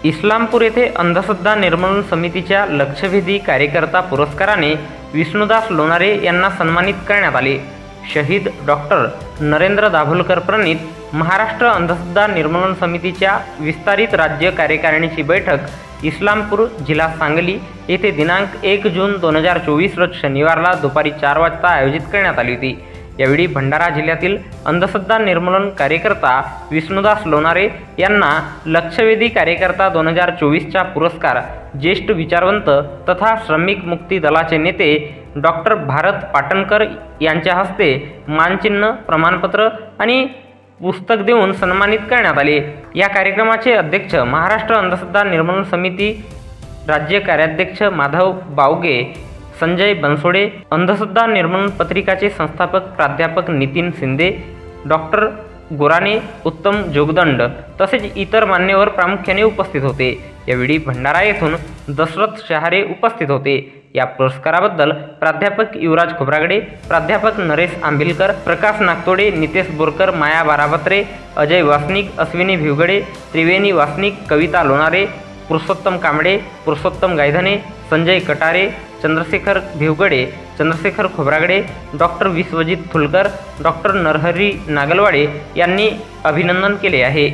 इस्लामपूर येथे अंधश्रद्धा निर्मूलन समितीच्या लक्षवेधी कार्यकर्ता पुरस्काराने विष्णुदास लोणारे यांना सन्मानित करण्यात आले। शहीद डॉक्टर नरेंद्र दाभोलकर प्रणीत महाराष्ट्र अंधश्रद्धा निर्मूलन समितीच्या विस्तारित राज्य कार्यकारिणीची बैठक इस्लामपूर जिल्हा सांगली येथे दिनांक 1 जून 2024 रोज शनिवारला दुपारी 4 वाजता आयोजित करण्यात आली होती। यावेळी भंडारा जिल्ह्यातील अंधश्रद्धा निर्मूलन कार्यकर्ता विष्णुदास लोणारे यांना लक्षवेधी कार्यकर्ता 2024चा पुरस्कार ज्येष्ठ विचारवंत तथा श्रमिक मुक्ती दलाचे नेते डॉक्टर भारत पाटणकर यांच्या हस्ते मानचिन्ह, प्रमाणपत्र आणि पुस्तक देऊन सन्मानित करण्यात आले। या कार्यक्रमाचे अध्यक्ष महाराष्ट्र अंधश्रद्धा निर्मूलन समिती राज्य कार्याध्यक्ष माधव बावगे, संजय बनसोडे, अंधश्रद्धा निर्मूलन पत्रिकाचे संस्थापक प्राध्यापक नितीन शिंदे, डॉक्टर गोराने, उत्तम जोगदंड तसेच इतर मान्यवर प्रामुख्याने उपस्थित होते। यावेळी भंडारा येथून दशरथ शहारे उपस्थित होते। या पुरस्काराबद्दल प्राध्यापक युवराज खोब्रागडे, प्राध्यापक नरेश आंबिलकर, प्रकाश नागतोडे, नितेश बोरकर, माया बारापत्रे, अजय वासनिक, अश्विनी भिवगडे, त्रिवेणी वासनिक, कविता लोणारे, पुरुषोत्तम कांबळे, पुरुषोत्तम गायधने, संजय कटारे, चंद्रशेखर भिवगडे, चंद्रशेखर खोब्रागडे, डॉक्टर विश्वजित थुलकर, डॉक्टर नरहरी नागलवाडे यांनी अभिनंदन केले आहे।